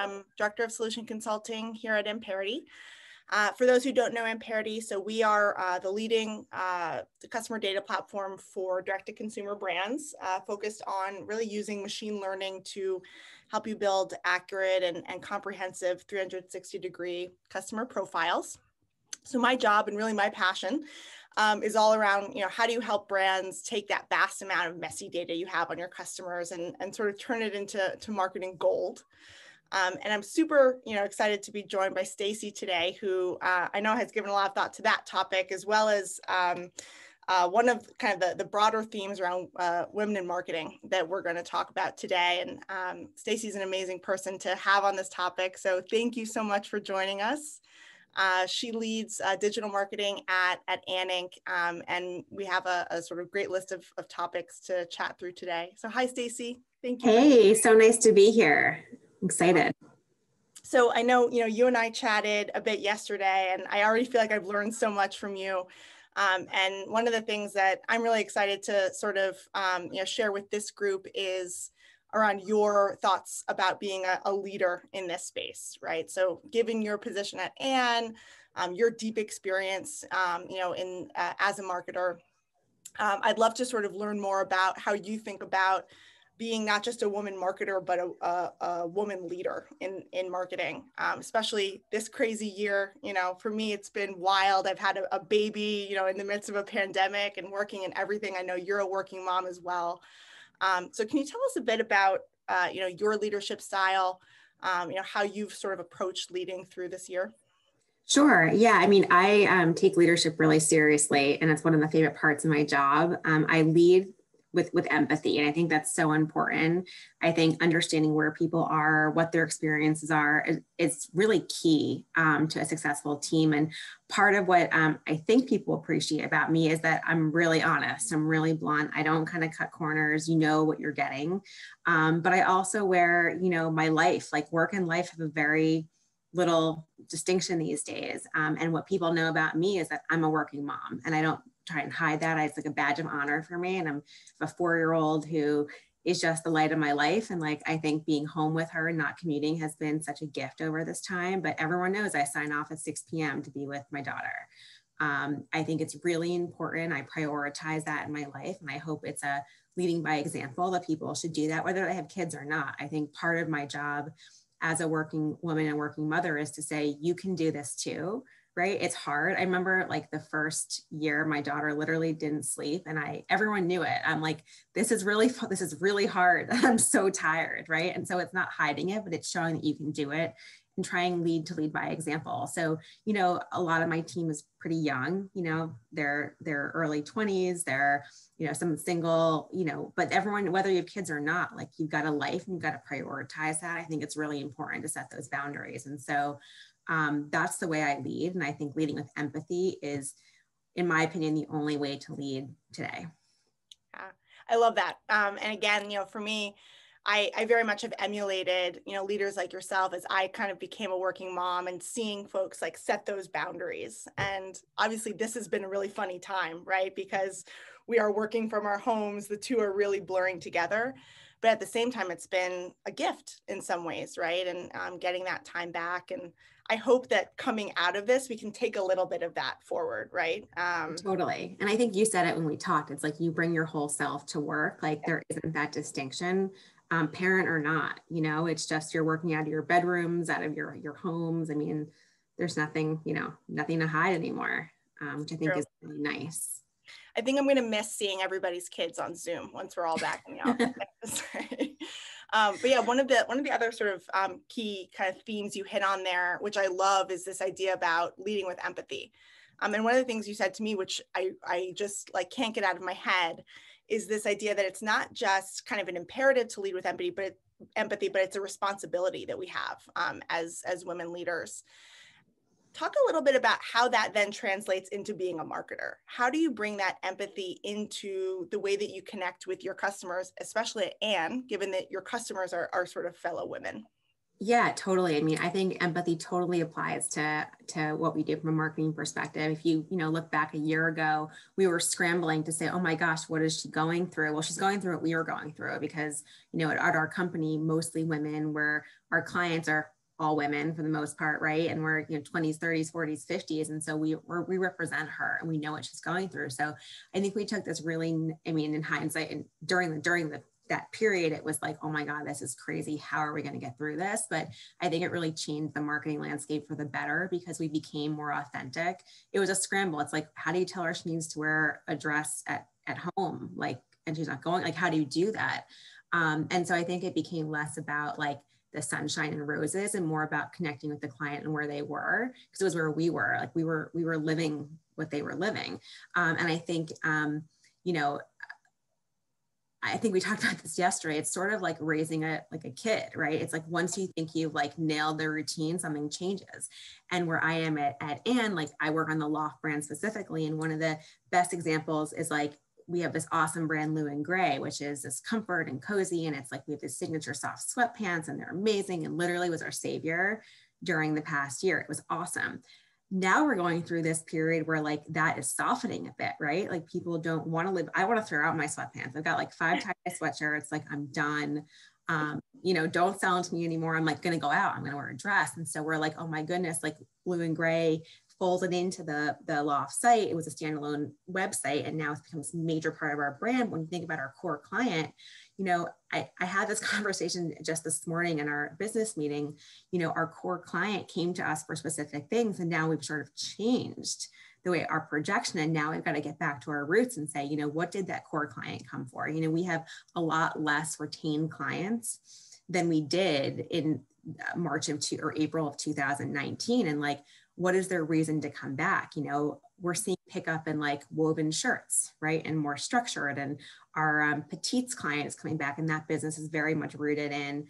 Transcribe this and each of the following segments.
I'm Director of Solution Consulting here at Amperity. For those who don't know Amperity, so we are the leading customer data platform for direct-to-consumer brands, focused on really using machine learning to help you build accurate and comprehensive 360-degree customer profiles. So my job and really my passion is all around, how do you help brands take that vast amount of messy data you have on your customers and sort of turn it into marketing gold. And I'm super, excited to be joined by Stacey today, who I know has given a lot of thought to that topic, as well as one of kind of the broader themes around women in marketing that we're going to talk about today. And Stacey's an amazing person to have on this topic. So thank you so much for joining us. She leads digital marketing at Anink, and we have a sort of great list of topics to chat through today. So hi, Stacey. Thank you. Hey, so nice to be here. I'm excited. So I know, you and I chatted a bit yesterday, and I already feel like I've learned so much from you. And one of the things that I'm really excited to sort of, share with this group is around your thoughts about being a leader in this space, right? So given your position at Ann, your deep experience, as a marketer, I'd love to sort of learn more about how you think about being not just a woman marketer, but a woman leader in marketing, especially this crazy year. For me, it's been wild. I've had a baby, in the midst of a pandemic and working in everything. I know you're a working mom as well. So can you tell us a bit about, your leadership style, how you've sort of approached leading through this year? Sure. Yeah. I mean, I take leadership really seriously, and it's one of the favorite parts of my job. I lead with empathy, and I think that's so important. I think understanding where people are, what their experiences are, it's really key to a successful team. And part of what I think people appreciate about me is that I'm really honest. I'm really blunt. I don't kind of cut corners. You know what you're getting. But I also wear, my life, like work and life have a very little distinction these days. And what people know about me is that I'm a working mom, and I don't try and hide that. It's like a badge of honor for me. And I'm a 4-year-old who is just the light of my life. And I think being home with her and not commuting has been such a gift over this time, but everyone knows I sign off at 6 p.m. to be with my daughter. I think it's really important. I prioritize that in my life, and I hope it's a leading by example that people should do that, whether they have kids or not. I think part of my job as a working woman and working mother is to say, you can do this too. Right? It's hard. I remember the first year, my daughter literally didn't sleep, and everyone knew it. I'm like, this is really hard. I'm so tired. Right? And so it's not hiding it, but it's showing that you can do it and trying to lead by example. So, a lot of my team is pretty young, they're early 20s, they're, some single, but everyone, whether you have kids or not, you've got a life and you've got to prioritize that. I think it's really important to set those boundaries. And so, that's the way I lead. And I think leading with empathy is, in my opinion, the only way to lead today. Yeah, I love that. And again, for me, I very much have emulated, leaders like yourself as I kind of became a working mom and seeing folks set those boundaries. And obviously this has been a really funny time, right? Because we are working from our homes, the two are really blurring together. But at the same time, it's been a gift in some ways, right? And getting that time back. And I hope that coming out of this, we can take a little bit of that forward, right? Totally. And I think you said it when we talked, it's you bring your whole self to work. There isn't that distinction, parent or not, it's just you're working out of your bedrooms, out of your homes. I mean, there's nothing, nothing to hide anymore, which I think is really nice. I think I'm going to miss seeing everybody's kids on Zoom once we're all back in the office. But yeah, one of the other sort of key kind of themes you hit on there, which I love, is this idea about leading with empathy. And one of the things you said to me, which I just can't get out of my head, is this idea that it's not just kind of an imperative to lead with empathy, but it's a responsibility that we have as women leaders. Talk a little bit about how that then translates into being a marketer. How do you bring that empathy into the way that you connect with your customers, especially at Ann, given that your customers are sort of fellow women? Yeah, totally. I mean, I think empathy totally applies to what we do from a marketing perspective. If you look back a year ago, we were scrambling to say, oh my gosh, what is she going through? Well, she's going through what we were going through because, at our company, mostly women, where our clients are all women for the most part, right? And we're 20s, 30s, 40s, 50s, and so we represent her and we know what she's going through. So I think we took this really, I mean, in hindsight, and during the that period, it was like, oh my God, this is crazy. How are we going to get through this? But I think it really changed the marketing landscape for the better because we became more authentic. It was a scramble. It's like, how do you tell her she needs to wear a dress at home? Like, and she's not going, like, how do you do that? And so I think it became less about like the sunshine and roses and more about connecting with the client and where they were, because it was where we were. Like we were living what they were living. And I think, I think we talked about this yesterday. It's sort of like raising a kid, right? It's like once you think you've like nailed the routine, something changes. And where I am at Ann, like I work on the Loft brand specifically. And one of the best examples is like, we have this awesome brand, Blue and Gray, which is this comfort and cozy. And it's like, we have this signature soft sweatpants and they're amazing. And literally was our savior during the past year. It was awesome. Now we're going through this period where like that is softening a bit, right? Like people don't want to live. I want to throw out my sweatpants. I've got like 5 tie-dye sweatshirts. Like I'm done. Don't sell them to me anymore. I'm like going to go out. I'm going to wear a dress. And so we're like, oh my goodness, like Blue and Gray folded into the Loft site. It was a standalone website. And now it's become this major part of our brand. When you think about our core client, I had this conversation just this morning in our business meeting. Our core client came to us for specific things, and now we've sort of changed the way our projection, and now we've got to get back to our roots and say, what did that core client come for? We have a lot less retained clients than we did in March of April of 2019, and like, what is their reason to come back? We're seeing pickup in like woven shirts, right? And more structured. And our petites client is coming back, and that business is very much rooted in,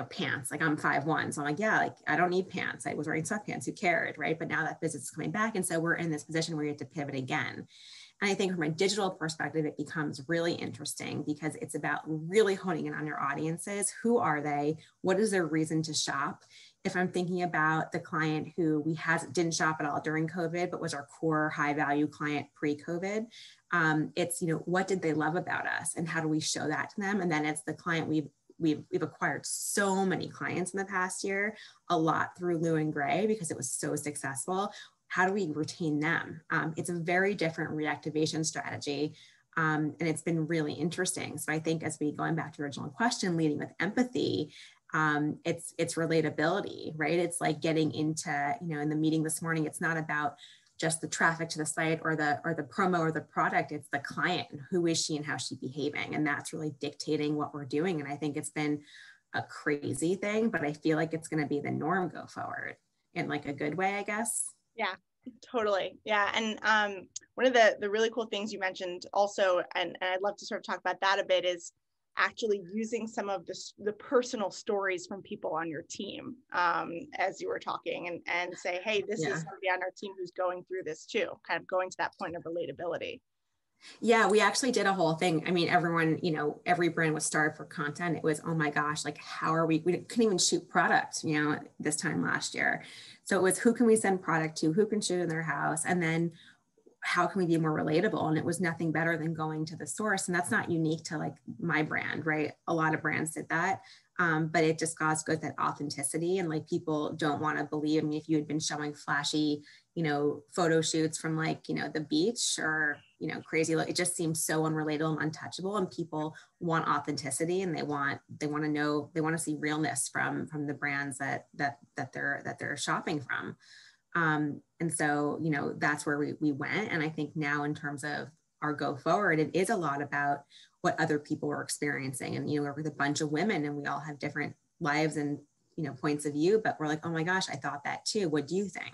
pants. Like I'm 5'1". So I'm like, yeah, like I don't need pants. I was wearing sweatpants, who cared, right? But now that business is coming back. And so we're in this position where you have to pivot again. And I think from a digital perspective, it becomes really interesting because it's about really honing in on your audiences. Who are they? What is their reason to shop? If I'm thinking about the client who didn't shop at all during COVID, but was our core high value client pre-COVID, it's, what did they love about us and how do we show that to them? And then it's the client we've acquired so many clients in the past year, a lot through Blue and Gray because it was so successful. How do we retain them? It's a very different reactivation strategy. And it's been really interesting. So I think as we, going back to your original question, leading with empathy, it's relatability, right? It's like getting into, in the meeting this morning, it's not about just the traffic to the site or the promo or the product, it's the client and who is she and how she's behaving. And that's really dictating what we're doing. And I think it's been a crazy thing, but I feel like it's going to be the norm go forward in like a good way, I guess. Yeah, totally. Yeah. And one of the really cool things you mentioned also, and I'd love to sort of talk about that a bit, is actually using some of the personal stories from people on your team as you were talking and say, hey, this is somebody on our team who's going through this too, kind of going to that point of relatability. Yeah, we actually did a whole thing. I mean, everyone, every brand was starved for content. It was, oh my gosh, like how are we couldn't even shoot product, this time last year. So it was, who can we send product to? Who can shoot in their house? And then how can we be more relatable? And it was nothing better than going to the source. And that's not unique to like my brand, right? A lot of brands did that. But it just goes that authenticity, and like people don't want to believe. I mean, if you had been showing flashy, photo shoots from like, the beach or, crazy, it just seems so unrelatable and untouchable. And people want authenticity, and they want to know, they want to see realness from the brands that they're shopping from. And so, that's where we went. And I think now in terms of our go forward, it is a lot about what other people are experiencing. And, we're with a bunch of women and we all have different lives and, points of view, but we're like, oh my gosh, I thought that too. What do you think?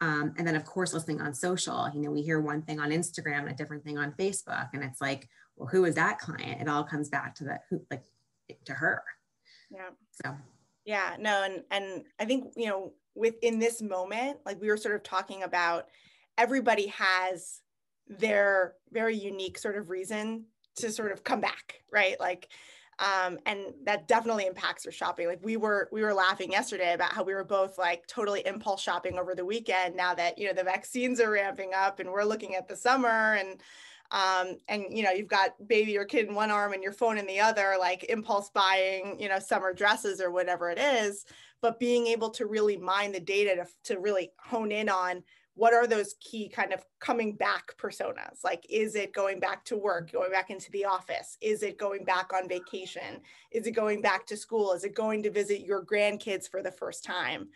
And then of course, listening on social, we hear one thing on Instagram and a different thing on Facebook. And it's like, well, who is that client? It all comes back to that, to her. Yeah. So. Yeah, no. And I think, within this moment, like we were sort of talking about, everybody has their very unique sort of reason to sort of come back, right? Like And that definitely impacts your shopping. Like we were laughing yesterday about how we were both like totally impulse shopping over the weekend now that, the vaccines are ramping up and we're looking at the summer and you've got baby or kid in one arm and your phone in the other, like impulse buying, summer dresses or whatever it is, but being able to really mine the data to really hone in on what are those key kind of coming back personas? Like, is it going back to work, going back into the office? Is it going back on vacation? Is it going back to school? Is it going to visit your grandkids for the first time?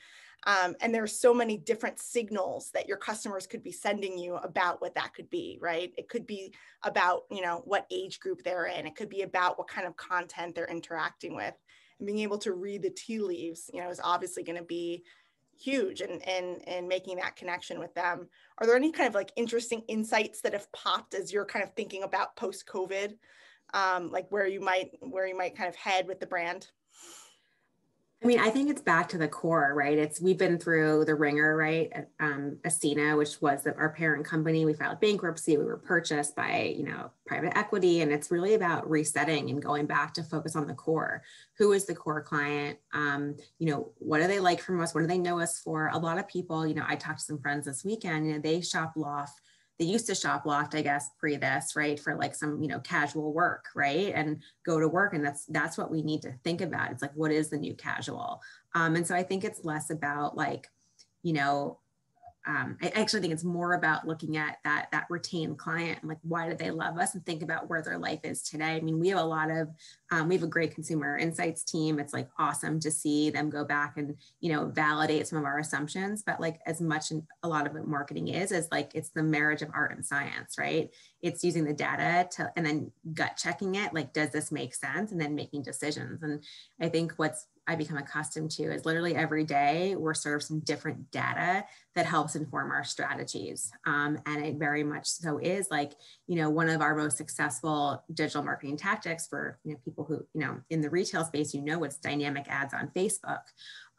And there's so many different signals that your customers could be sending you about what that could be, right? It could be about, what age group they're in. It could be about what kind of content they're interacting with. And being able to read the tea leaves, is obviously going to be huge and making that connection with them. Are there any kind of like interesting insights that have popped as you're kind of thinking about post-COVID, like where you might kind of head with the brand? I mean, I think it's back to the core, right? We've been through the ringer, right? Ascena, which was our parent company. We filed bankruptcy. We were purchased by, private equity. And it's really about resetting and going back to focus on the core. Who is the core client? What do they like from us? What do they know us for? A lot of people, I talked to some friends this weekend, they shop loft. They used to shop loft, I guess, pre this, right? For like some, casual work, right? And go to work. And that's what we need to think about. It's like, what is the new casual? And so I think it's less about like, I actually think it's more about looking at that retained client and like, why do they love us, and think about where their life is today. I mean, we have we have a great consumer insights team. It's like awesome to see them go back and, validate some of our assumptions, but like as much a lot of what marketing is like, it's the marriage of art and science, right? It's using the data and then gut checking it. Like, does this make sense? And then making decisions. And I think I become accustomed to is literally every day we're served some different data that helps inform our strategies. And it very much so is like, one of our most successful digital marketing tactics for people who, in the retail space, it's dynamic ads on Facebook.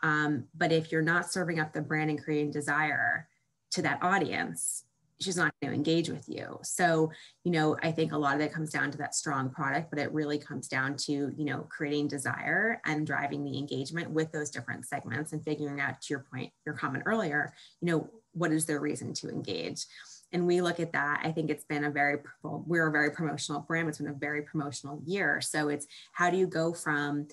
But if you're not serving up the brand and creating desire to that audience, she's not going to engage with you. So, I think a lot of it comes down to that strong product, but it really comes down to, creating desire and driving the engagement with those different segments and figuring out, to your point, your comment earlier, what is their reason to engage? And we look at that. I think it's been we're a very promotional brand. It's been a very promotional year. So it's how do you go from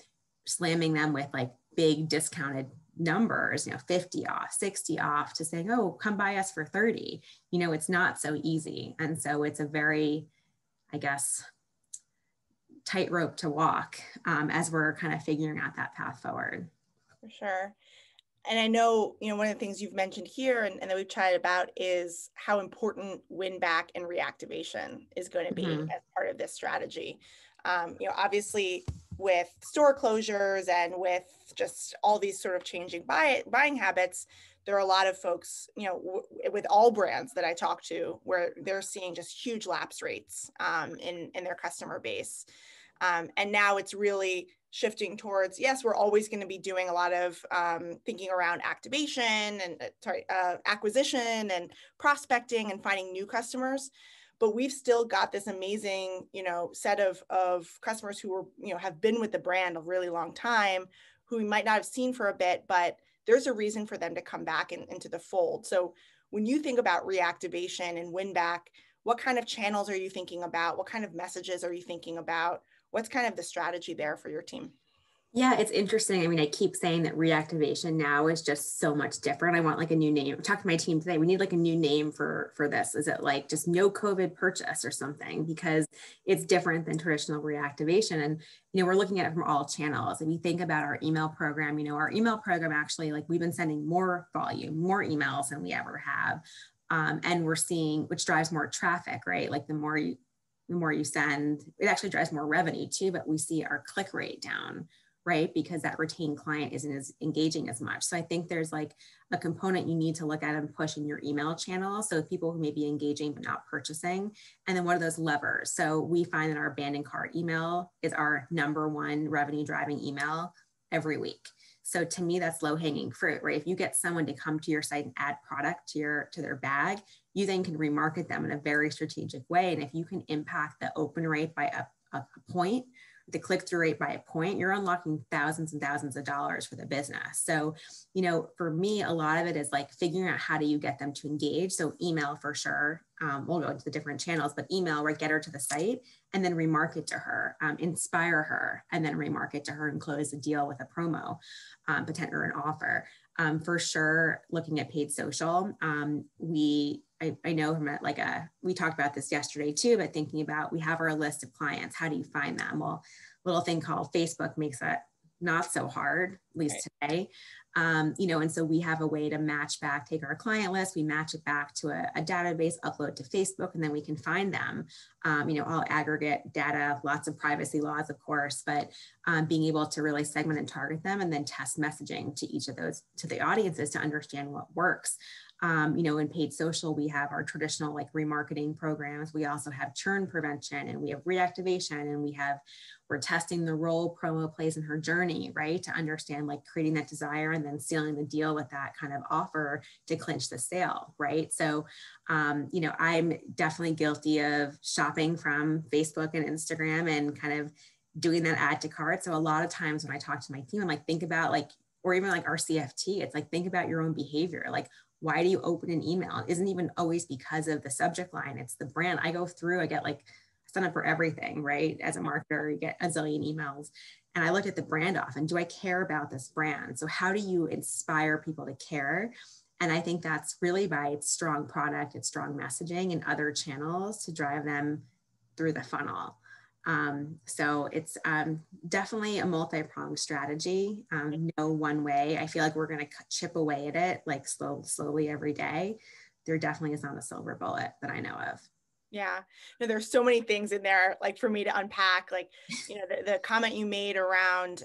slamming them with like big discounted numbers, 50 off, 60 off, to saying, oh, come buy us for 30. It's not so easy. And so it's a very, I guess, tightrope to walk as we're kind of figuring out that path forward. For sure. And I know, one of the things you've mentioned here and that we've chatted about is how important Winback and reactivation is going to be as part of this strategy. Obviously with store closures and with just all these sort of changing buying habits, there are a lot of folks, with all brands that I talk to, where they're seeing just huge lapse rates in their customer base. And now it's really shifting towards, yes, we're always going to be doing a lot of thinking around activation and acquisition and prospecting and finding new customers. But we've still got this amazing, set of customers who were, have been with the brand a really long time, who we might not have seen for a bit, but there's a reason for them to come back into the fold. So when you think about reactivation and Winback, what kind of channels are you thinking about? What kind of messages are you thinking about? What's kind of the strategy there for your team? Yeah, it's interesting. I mean, I keep saying that reactivation now is just so much different. I want like a new name. I talked to my team today. We need like a new name for this. Is it like just no COVID purchase or something? Because it's different than traditional reactivation. And, we're looking at it from all channels. If you think about our email program, our email program actually, like we've been sending more volume, more emails than we ever have. And we're seeing, which drives more traffic, right? Like the more you send, it actually drives more revenue too, but we see our click rate down, right? Because that retained client isn't as engaging as much. So I think there's like a component you need to look at and push in your email channel. So people who may be engaging but not purchasing. And then what are those levers? So we find that our abandoned cart email is our number one revenue driving email every week. So to me, that's low hanging fruit, right? If you get someone to come to your site and add product to their bag, you then can remarket them in a very strategic way. And if you can impact the open rate by a point, the click-through rate by a point, you're unlocking thousands and thousands of dollars for the business. So, you know, for me, a lot of it is like figuring out how do you get them to engage. So email for sure. We'll go into the different channels, but email, right, get her to the site and then remarket to her, inspire her, and then remarket to her and close the deal with a promo, potential or an offer. For sure, looking at paid social, I know from we talked about this yesterday too, but thinking about, we have our list of clients. How do you find them? Well, little thing called Facebook makes that not so hard, at least today. You know, and so we have a way to match back, take our client list, we match it back to a database, upload to Facebook, and then we can find them. You know, all aggregate data, lots of privacy laws, of course, but being able to really segment and target them and then test messaging to each of those, to the audiences to understand what works. You know, in paid social, we have our traditional like remarketing programs. We also have churn prevention and we have reactivation, and we're testing the role promo plays in her journey, right? To understand like creating that desire and then sealing the deal with that kind of offer to clinch the sale, right? So, you know, I'm definitely guilty of shopping from Facebook and Instagram and kind of doing that add to cart. So a lot of times when I talk to my team, I'm like, think about like, or even like our CFT, it's like, think about your own behavior. Like, why do you open an email? It isn't even always because of the subject line. It's the brand. I go through, I get like, sign up for everything, right? As a marketer, you get a zillion emails. And I look at the brand often. Do I care about this brand? So how do you inspire people to care? And I think that's really by its strong product, its strong messaging and other channels to drive them through the funnel. So it's definitely a multi-pronged strategy. No one way. I feel like we're going to chip away at it like slowly every day. There definitely is not a silver bullet that I know of. Yeah, no, there's so many things in there, like for me to unpack, like, you know, the comment you made around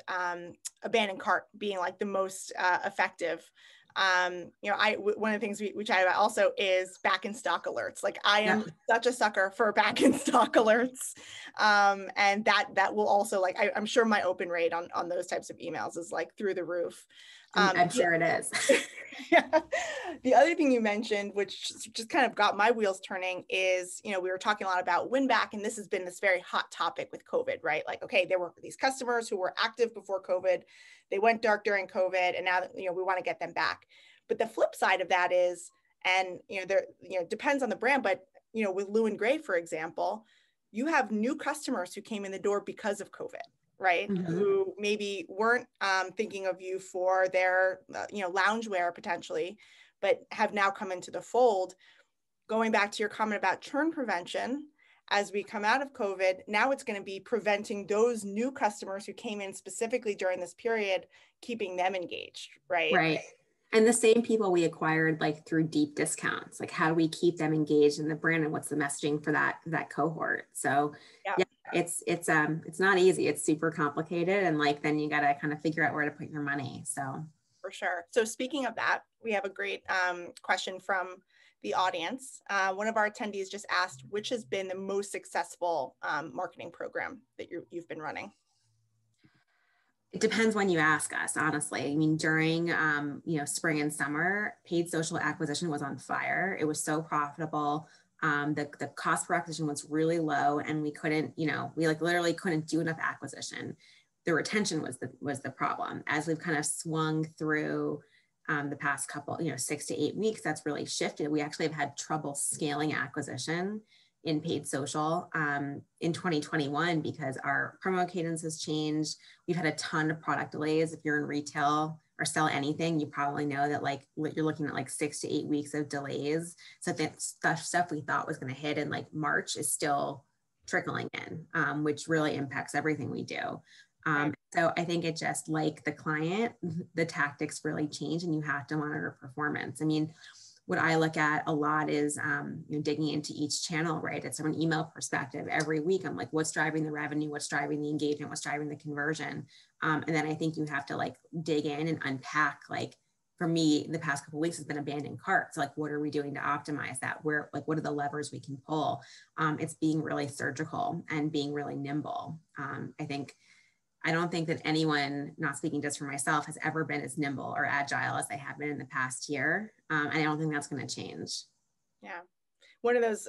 abandoned cart being like the most effective. You know, one of the things we chat about also is back in stock alerts. Like I am such a sucker for back in stock alerts. And that will also like, I'm sure my open rate on those types of emails is like through the roof. I'm sure it is. Yeah. The other thing you mentioned, which just kind of got my wheels turning, is, you know, we were talking a lot about Winback, and this has been this very hot topic with COVID, right? Like, okay, there were these customers who were active before COVID, they went dark during COVID, and now, you know, we want to get them back. But the flip side of that is, and, you know, there, you know, depends on the brand, but, you know, with Lou and Gray, for example, you have new customers who came in the door because of COVID, right? Mm-hmm. Who maybe weren't thinking of you for their, you know, loungewear potentially, but have now come into the fold. Going back to your comment about churn prevention, as we come out of COVID, now it's going to be preventing those new customers who came in specifically during this period, keeping them engaged, right? Right. And the same people we acquired like through deep discounts, like how do we keep them engaged in the brand and what's the messaging for that cohort? So yeah, it's not easy. It's super complicated. And like, then you got to kind of figure out where to put your money. So for sure. So speaking of that, we have a great question from the audience. One of our attendees just asked, which has been the most successful marketing program that you've been running? It depends when you ask us, honestly. I mean, during, you know, spring and summer, paid social acquisition was on fire. It was so profitable. The cost per acquisition was really low, and we couldn't, you know, we like literally couldn't do enough acquisition. The retention was the problem. As we've kind of swung through the past couple, you know, 6 to 8 weeks, that's really shifted. We actually have had trouble scaling acquisition in paid social in 2021 because our promo cadence has changed. We've had a ton of product delays. If you're in retail or sell anything, you probably know that like you're looking at like 6 to 8 weeks of delays. So that stuff we thought was going to hit in like March is still trickling in, which really impacts everything we do. So I think it just like the client, the tactics really change and you have to monitor performance. I mean, what I look at a lot is you know, digging into each channel, right? It's from an email perspective. Every week, I'm like, what's driving the revenue? What's driving the engagement? What's driving the conversion? And then I think you have to like dig in and unpack, like for me, the past couple of weeks has been abandoned cart. So like, what are we doing to optimize that? Where, like, what are the levers we can pull? It's being really surgical and being really nimble. I don't think that anyone, not speaking just for myself, has ever been as nimble or agile as they have been in the past year. And I don't think that's going to change. Yeah. One of those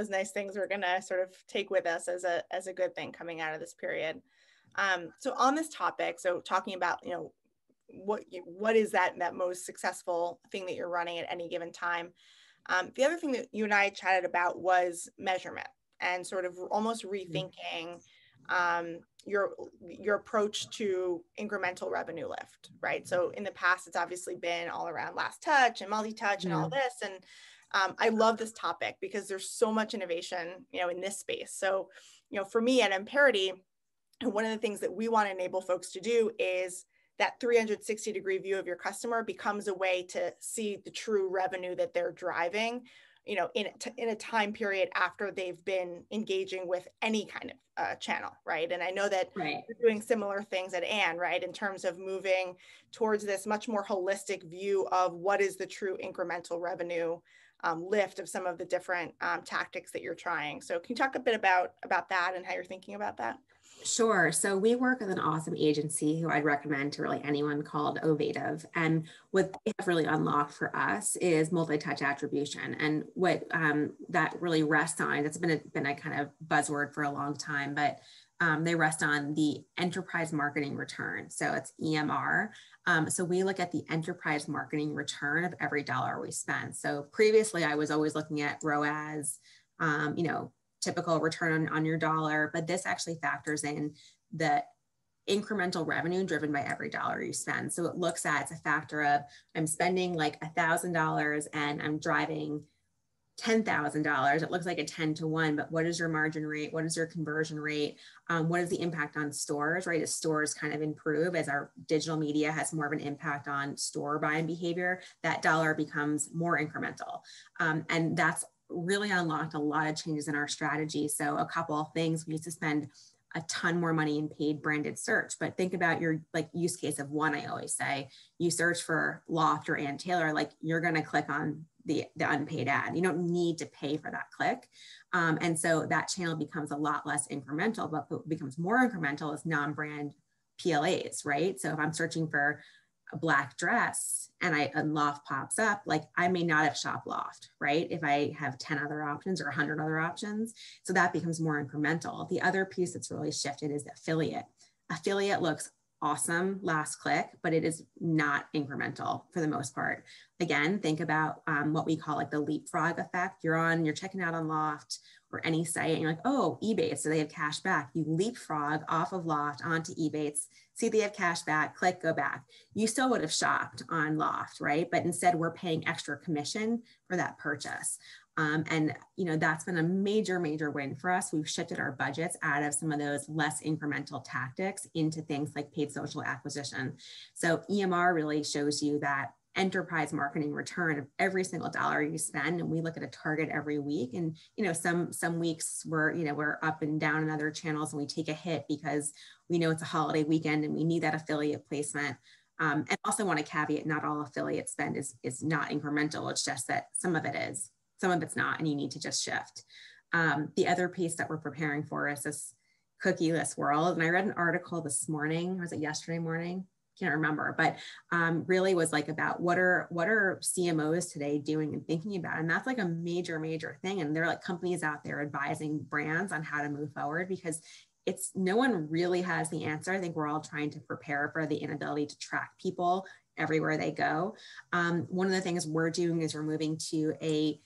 nice things we're going to sort of take with us as a good thing coming out of this period. So on this topic, so talking about, what is that most successful thing that you're running at any given time? The other thing that you and I chatted about was measurement and sort of almost rethinking your approach to incremental revenue lift, right? So in the past, it's obviously been all around last touch and multi-touch and all this. And I love this topic because there's so much innovation, in this space. So, for me at Amperity, one of the things that we want to enable folks to do is that 360-degree view of your customer becomes a way to see the true revenue that they're driving, in a time period after they've been engaging with any kind of channel, right? And I know that Right. you're doing similar things at Anne, right? In terms of moving towards this much more holistic view of what is the true incremental revenue lift of some of the different tactics that you're trying. So can you talk a bit about that and how you're thinking about that? Sure. So we work with an awesome agency who I'd recommend to really anyone called Ovative. And what they have really unlocked for us is multi-touch attribution. And what that really rests on, it's been a kind of buzzword for a long time, but they rest on the enterprise marketing return. So it's EMR. So we look at the enterprise marketing return of every dollar we spend. So previously I was always looking at ROAS, typical return on your dollar, but this actually factors in the incremental revenue driven by every dollar you spend. So it looks at, it's a factor of, I'm spending like $1,000 and I'm driving $10,000. It looks like a 10-to-1, but what is your margin rate? What is your conversion rate? What is the impact on stores, right? As stores kind of improve, as our digital media has more of an impact on store buying behavior, that dollar becomes more incremental. And that's really unlocked a lot of changes in our strategy. So a couple of things, we used to spend a ton more money in paid branded search, but think about your like use case of one. I always say, you search for Loft or Ann Taylor, like you're going to click on the unpaid ad. You don't need to pay for that click. And so that channel becomes a lot less incremental, but what becomes more incremental is non-brand PLAs, right? So if I'm searching for a black dress and Loft pops up, like I may not have shopped Loft, right? If I have 10 other options or 100 other options. So that becomes more incremental. The other piece that's really shifted is affiliate. Affiliate looks awesome last click, but it is not incremental for the most part. Again, think about what we call like the leapfrog effect. You're checking out on Loft or any site and you're like, oh, Ebates, so they have cash back. You leapfrog off of Loft onto Ebates, see they have cash back, click, go back. You still would have shopped on Loft, right? But instead we're paying extra commission for that purchase. And that's been a major, major win for us. We've shifted our budgets out of some of those less incremental tactics into things like paid social acquisition. So EMR really shows you that enterprise marketing return of every single dollar you spend. And we look at a target every week. And, some weeks we're up and down in other channels and we take a hit because we know it's a holiday weekend and we need that affiliate placement. And also want to caveat, not all affiliate spend is not incremental. It's just that some of it is. Some of it's not, and you need to just shift. The other piece that we're preparing for is this cookieless world. And I read an article this morning, was it yesterday morning? Can't remember, but really was like about what are CMOs today doing and thinking about. And that's like a major, major thing. And there are like companies out there advising brands on how to move forward because no one really has the answer. I think we're all trying to prepare for the inability to track people everywhere they go. One of the things we're doing is we're moving to a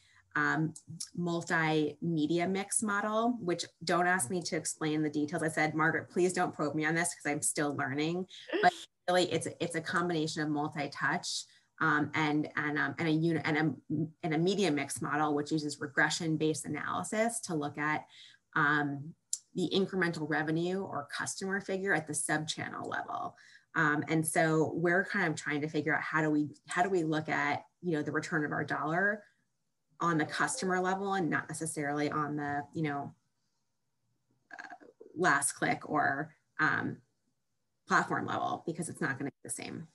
multimedia mix model, which don't ask me to explain the details. I said, Margaret, please don't probe me on this because I'm still learning. But really, it's a combination of multi-touch and a media mix model, which uses regression-based analysis to look at the incremental revenue or customer figure at the sub-channel level. And so we're kind of trying to figure out how do we look at the return of our dollar on the customer level and not necessarily on the last click or platform level, because it's not going to be the same.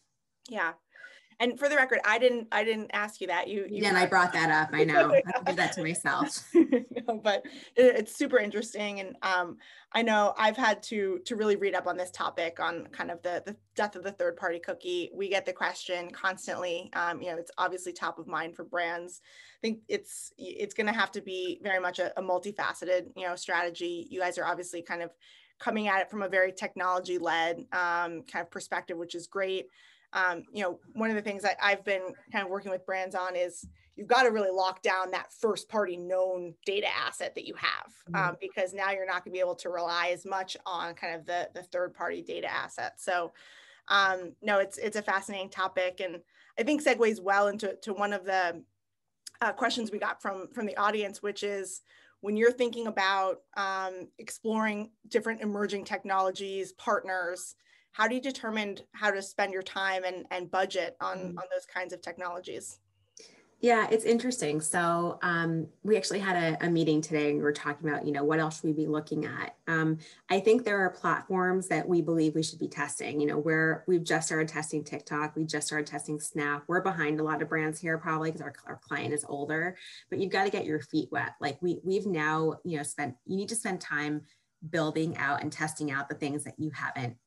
Yeah. And for the record, I didn't ask you that. You and I brought that up. I know. I have to do that to myself. No, but it's super interesting. And I know I've had to really read up on this topic on kind of the death of the third party cookie. We get the question constantly. It's obviously top of mind for brands. I think it's going to have to be very much a multifaceted, strategy. You guys are obviously kind of coming at it from a very technology-led kind of perspective, which is great. One of the things that I've been kind of working with brands on is you've got to really lock down that first party known data asset that you have, because now you're not going to be able to rely as much on kind of the third party data asset. So no, it's a fascinating topic, and I think segues well into one of the questions we got from the audience, which is when you're thinking about exploring different emerging technologies, partners, how do you determine how to spend your time and budget on those kinds of technologies? Yeah, it's interesting. So we actually had a meeting today and we were talking about, what else should we be looking at? I think there are platforms that we believe we should be testing, where we've just started testing TikTok. We just started testing Snap. We're behind a lot of brands here probably because our client is older, but you've got to get your feet wet. Like we've now, you need to spend time building out and testing out the things that you haven't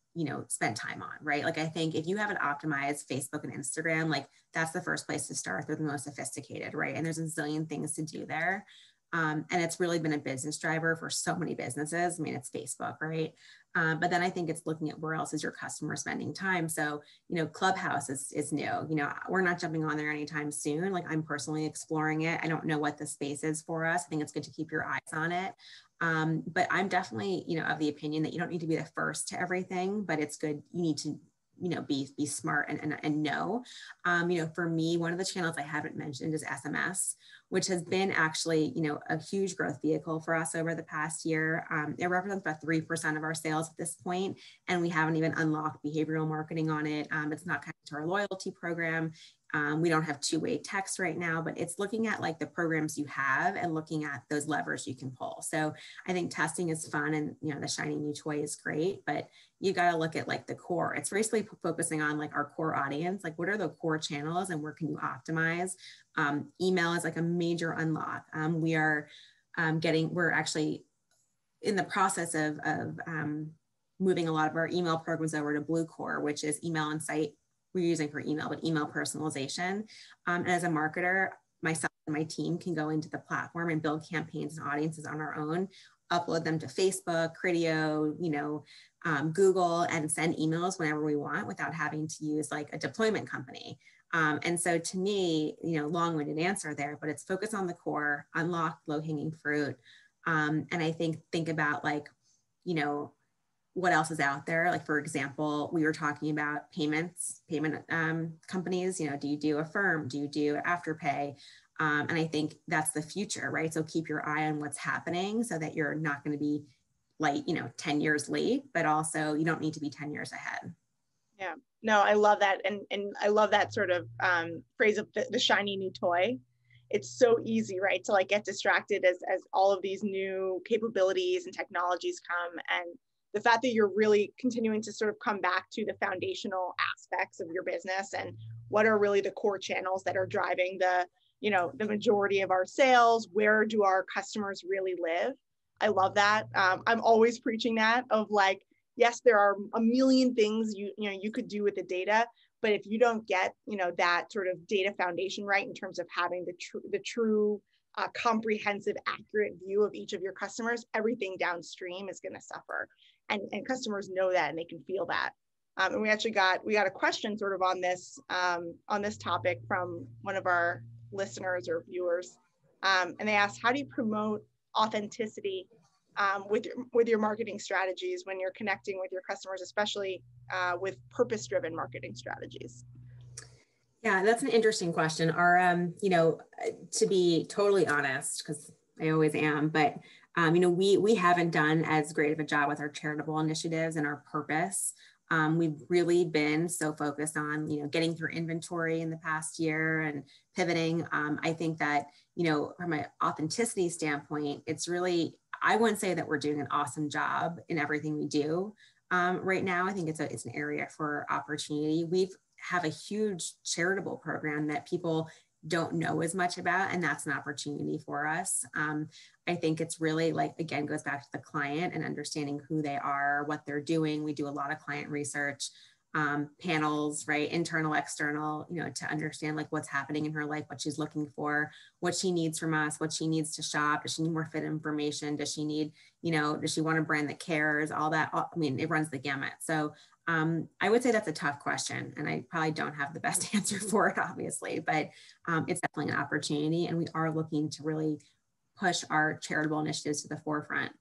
spend time on, right? Like I think if you haven't optimized Facebook and Instagram, like that's the first place to start. They're the most sophisticated, right? And there's a zillion things to do there. And it's really been a business driver for so many businesses. I mean, it's Facebook, right? But then I think it's looking at where else is your customer spending time. So, Clubhouse is new. We're not jumping on there anytime soon. Like I'm personally exploring it. I don't know what the space is for us. I think it's good to keep your eyes on it. But I'm definitely, of the opinion that you don't need to be the first to everything, but it's good. You need to, be smart and know. For me, one of the channels I haven't mentioned is SMS, which has been actually, a huge growth vehicle for us over the past year. It represents about 3% of our sales at this point, and we haven't even unlocked behavioral marketing on it. It's not connected to our loyalty program. We don't have two-way text right now, but it's looking at like the programs you have and looking at those levers you can pull. So I think testing is fun and, the shiny new toy is great, but you got to look at like the core. It's basically focusing on like our core audience, like what are the core channels and where can you optimize? Email is like a major unlock. We're actually in the process of moving a lot of our email programs over to Blue Core, which is email insight we're using for email, but email personalization. And as a marketer, myself and my team can go into the platform and build campaigns and audiences on our own, upload them to Facebook, Criteo, Google, and send emails whenever we want without having to use like a deployment company. And so to me, long-winded answer there, but it's focus on the core, unlock low-hanging fruit. And I think about like, what else is out there? Like, for example, we were talking about payment companies, do you do Affirm? Do you do Afterpay? And I think that's the future, right? So keep your eye on what's happening so that you're not going to be like, 10 years late, but also you don't need to be 10 years ahead. Yeah, no, I love that. And I love that sort of phrase of the shiny new toy. It's so easy, right? To like get distracted as all of these new capabilities and technologies come. And the fact that you're really continuing to sort of come back to the foundational aspects of your business and what are really the core channels that are driving the majority of our sales, where do our customers really live? I love that. I'm always preaching that of like, yes, there are a million things you could do with the data, but if you don't get, that sort of data foundation right in terms of having the true comprehensive, accurate view of each of your customers, everything downstream is going to suffer. And customers know that and they can feel that. And we got a question sort of on this topic from one of our listeners or viewers. And they asked, how do you promote authenticity with your marketing strategies when you're connecting with your customers, especially with purpose-driven marketing strategies? Yeah, that's an interesting question. Our, to be totally honest, because I always am, but we haven't done as great of a job with our charitable initiatives and our purpose. We've really been so focused on, getting through inventory in the past year and pivoting. I think that, from an authenticity standpoint, it's really, I wouldn't say that we're doing an awesome job in everything we do right now. I think it's an area for opportunity. We have a huge charitable program that people don't know as much about, and that's an opportunity for us. I think it's really like, again, goes back to the client and understanding who they are, what they're doing. We do a lot of client research. panels, right? Internal, external, to understand like what's happening in her life, what she's looking for, what she needs from us, what she needs to shop. Does she need more fit information? Does she need, does she want a brand that cares? All that. I mean, it runs the gamut. So I would say that's a tough question, and I probably don't have the best answer for it, obviously, but it's definitely an opportunity, and we are looking to really push our charitable initiatives to the forefront.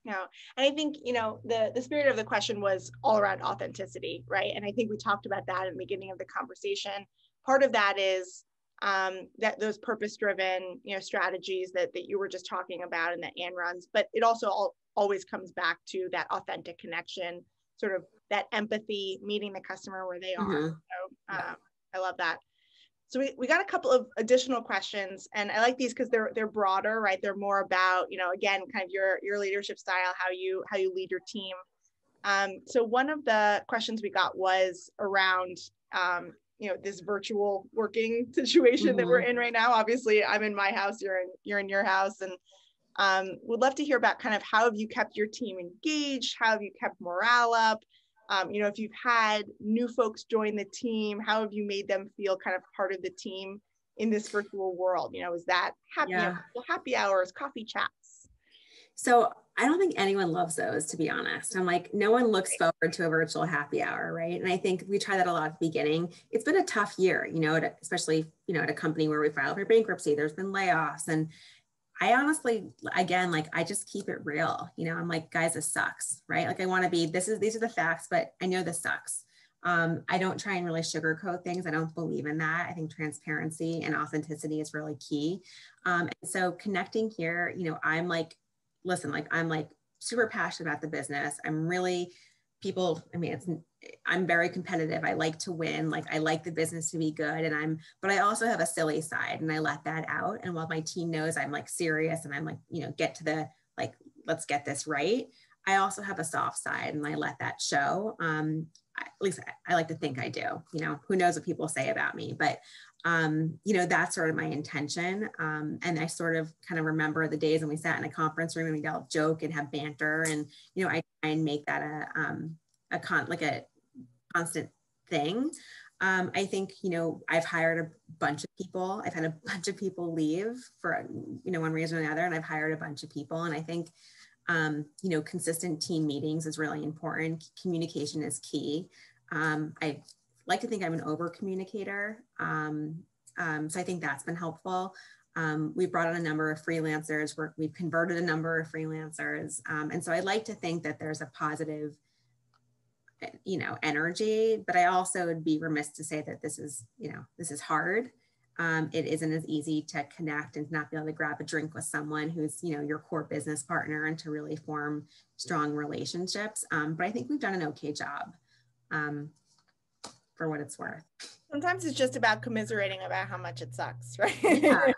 Yeah. And I think, the spirit of the question was all around authenticity, right? And I think we talked about that in the beginning of the conversation. Part of that is that those purpose-driven, strategies that you were just talking about and that Anne runs, but it also always comes back to that authentic connection, sort of that empathy, meeting the customer where they are. Mm-hmm. So I love that. So we got a couple of additional questions, and I like these because they're broader, right? They're more about, again, kind of your leadership style, how you lead your team. So one of the questions we got was around, this virtual working situation that we're in right now. Obviously, I'm in my house, you're in your house, and would love to hear about kind of how have you kept your team engaged? How have you kept morale up? If you've had new folks join the team, how have you made them feel kind of part of the team in this virtual world? Is that happy hours, coffee chats? So I don't think anyone loves those, to be honest. I'm like, no one looks forward to a virtual happy hour, right? And I think we try that a lot at the beginning. It's been a tough year, especially, at a company where we filed for bankruptcy, there's been layoffs. And I honestly, again, like I just keep it real. I'm like, guys, this sucks, right? Like I want to be, these are the facts, but I know this sucks. I don't try and really sugarcoat things. I don't believe in that. I think transparency and authenticity is really key. And so connecting here, I'm like, listen, like I'm like super passionate about the business. I'm really I'm very competitive. I like to win. Like I like the business to be good. But I also have a silly side, and I let that out. And while my team knows I'm like serious and I'm like, get to the, like, let's get this right, I also have a soft side, and I let that show. At least I like to think I do, who knows what people say about me, but that's sort of my intention. And I sort of kind of remember the days when we sat in a conference room and we'd all joke and have banter, and, I try and make that a constant thing. I think, I've hired a bunch of people. I've had a bunch of people leave for, one reason or another, and I've hired a bunch of people. And I think, consistent team meetings is really important. Communication is key. I like to think I'm an over communicator. So I think that's been helpful. We've brought on a number of freelancers. We've converted a number of freelancers. And so I like to think that there's a positive, energy, but I also would be remiss to say that this is hard. It isn't as easy to connect and not be able to grab a drink with someone who's, your core business partner, and to really form strong relationships. But I think we've done an okay job, for what it's worth. Sometimes it's just about commiserating about how much it sucks, right? Yeah.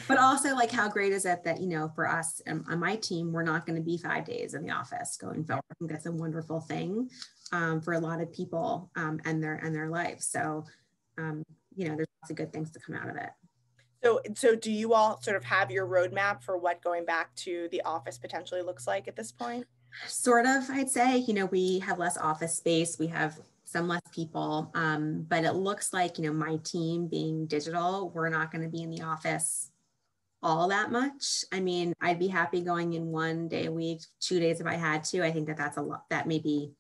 But also, like, how great is it that, for us on my team, we're not going to be 5 days in the office going forward. I think that's a wonderful thing for a lot of people and their lives. So, there's lots of good things to come out of it. So do you all sort of have your roadmap for what going back to the office potentially looks like at this point? Sort of, I'd say, we have less office space. We have some less people, but it looks like, my team being digital, we're not going to be in the office all that much. I mean, I'd be happy going in 1 day a week, 2 days if I had to. I think that that's a lot, that may be,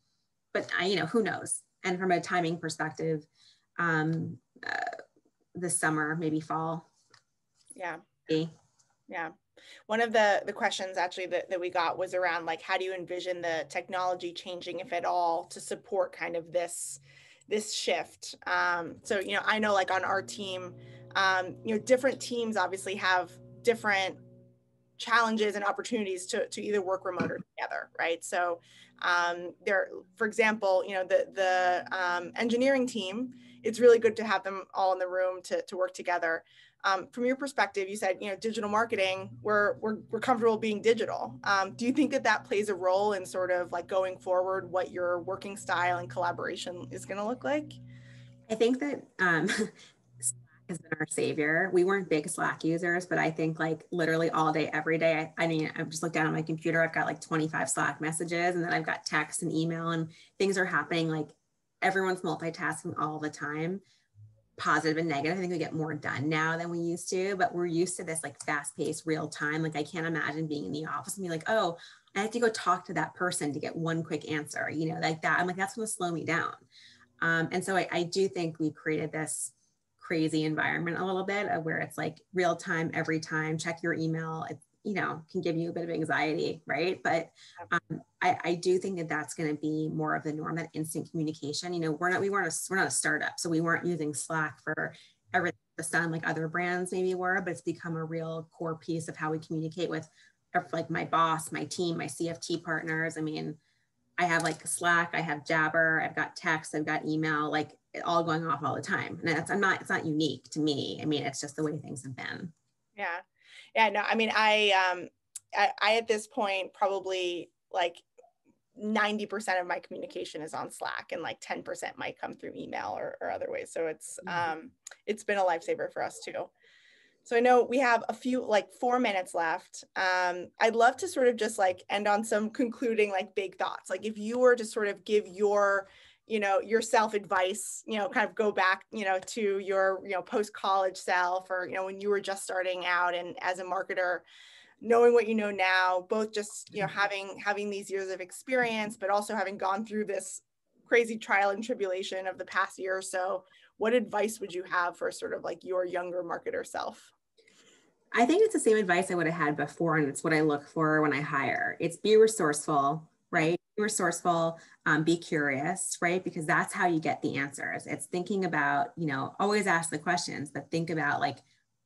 but who knows? And from a timing perspective, this summer, maybe fall. Yeah. Yeah. One of the questions actually that we got was around, like, how do you envision the technology changing, if at all, to support kind of this shift? So, I know, like, on our team, different teams obviously have different challenges and opportunities to either work remote or together, right? So for example, the engineering team, it's really good to have them all in the room to work together. From your perspective, you said, digital marketing, we're comfortable being digital. Do you think that plays a role in sort of like going forward, what your working style and collaboration is going to look like? I think that Slack has been our savior. We weren't big Slack users, but I think like literally all day, every day, I mean, I've just looked down at my computer, I've got like 25 Slack messages, and then I've got text and email, and things are happening. Like everyone's multitasking all the time, positive and negative. I think we get more done now than we used to, but we're used to this like fast paced real time. Like I can't imagine being in the office and be like, oh, I have to go talk to that person to get one quick answer, you know, like that. I'm like, that's going to slow me down. And so I do think we created this crazy environment a little bit of where it's like real time, every time, check your email. It, you know, can give you a bit of anxiety, right? But I do think that that's going to be more of the norm, that instant communication. You know, we're not a startup, so we weren't using Slack for everything to sound like other brands maybe were, but it's become a real core piece of how we communicate with like my boss, my team, my CFT partners. I mean, I have like Slack, I have Jabber, I've got text, I've got email, like it all going off all the time. And it's not unique to me. I mean, it's just the way things have been. Yeah. Yeah. No, I mean, I at this point, probably like 90% of my communication is on Slack, and like 10% might come through email or other ways. So it's been a lifesaver for us too. So I know we have a few, like 4 minutes left. I'd love to sort of just like end on some concluding like big thoughts. Like if you were to sort of give your, you know, yourself advice, you know, kind of go back, you know, to your, you know, post-college self, or, you know, when you were just starting out and as a marketer, knowing what you know now, both just, you know, having these years of experience, but also having gone through this crazy trial and tribulation of the past year or so, what advice would you have for sort of like your younger marketer self? I think it's the same advice I would have had before, and it's what I look for when I hire. It's be resourceful, right? Be resourceful, be curious, right? Because that's how you get the answers. It's thinking about, you know, always ask the questions, but think about like,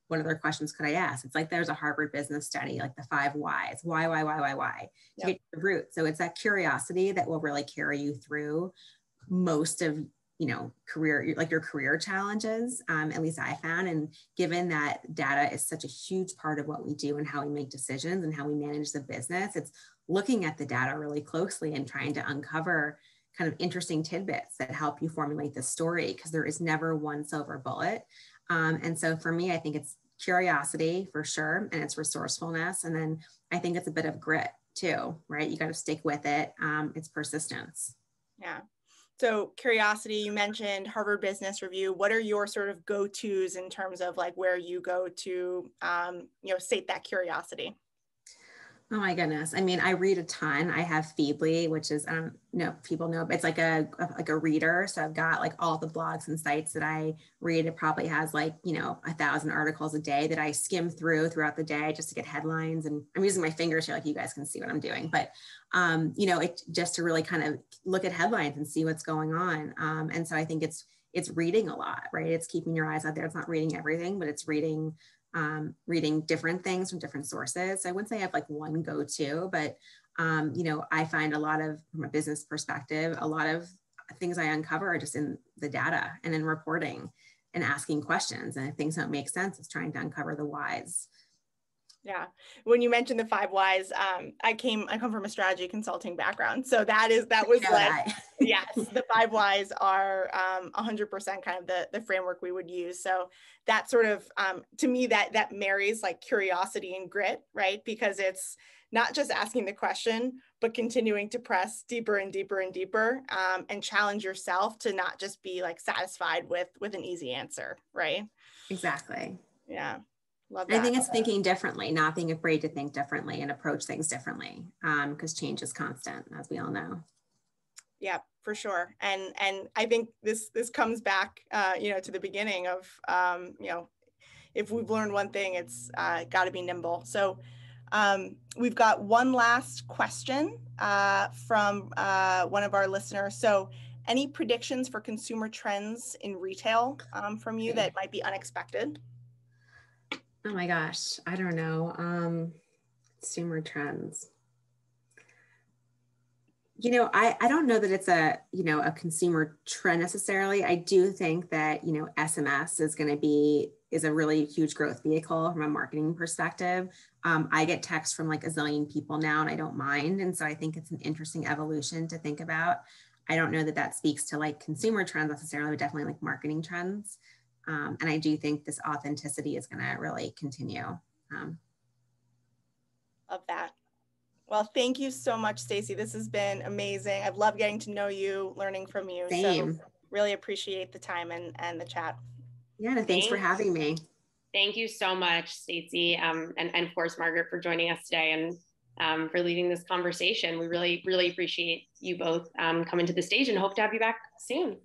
what other questions could I ask? It's like there's a Harvard business study, like the 5 whys. Why? To get to the root. So it's that curiosity that will really carry you through most of, you know, your career challenges, at least I found. And given that data is such a huge part of what we do and how we make decisions and how we manage the business, it's looking at the data really closely and trying to uncover kind of interesting tidbits that help you formulate the story, because there is never one silver bullet. And so for me, I think it's curiosity for sure, and it's resourcefulness. And then I think it's a bit of grit too, right? You got to stick with it. It's persistence. Yeah. So curiosity, you mentioned Harvard Business Review. What are your sort of go-tos in terms of like where you go to, you know, sate that curiosity? Oh my goodness. I mean, I read a ton. I have Feedly, which is, I don't know if people know, but it's like a reader. So I've got like all the blogs and sites that I read. It probably has like, you know, 1,000 articles a day that I skim throughout the day just to get headlines. And I'm using my fingers here, like you guys can see what I'm doing. But, you know, it just to really kind of look at headlines and see what's going on. And so I think it's reading a lot, right? It's keeping your eyes out there. It's not reading everything, but it's reading different things from different sources. So I wouldn't say I have like one go-to, but you know, I find a lot of, from a business perspective, a lot of things I uncover are just in the data and in reporting and asking questions. And if things don't make sense, it's trying to uncover the whys. Yeah. When you mentioned the 5 whys, I come from a strategy consulting background. So that was like, yes, the 5 whys are 100% kind of the framework we would use. So that sort of, to me, that marries like curiosity and grit, right? Because it's not just asking the question, but continuing to press deeper and deeper and deeper, and challenge yourself to not just be like satisfied with an easy answer, right? Exactly. Yeah. Love that. I think it's thinking differently, not being afraid to think differently and approach things differently, because change is constant, as we all know. Yeah, for sure. And I think this comes back, you know, to the beginning of, you know, if we've learned one thing, it's got to be nimble. So we've got one last question from one of our listeners. So any predictions for consumer trends in retail from you that might be unexpected? Oh my gosh, I don't know. Consumer trends. You know, I don't know that it's a consumer trend necessarily. I do think that, you know, SMS is a really huge growth vehicle from a marketing perspective. I get texts from like a zillion people now and I don't mind. And so I think it's an interesting evolution to think about. I don't know that speaks to like consumer trends necessarily, but definitely like marketing trends. And I do think this authenticity is going to really continue. Love that. Well, thank you so much, Stacey. This has been amazing. I've loved getting to know you, learning from you. Same. So really appreciate the time and the chat. Yeah, no, thanks for having me. Thank you so much, Stacey, and of course, Margaret, for joining us today and for leading this conversation. We really, really appreciate you both coming to the stage and hope to have you back soon.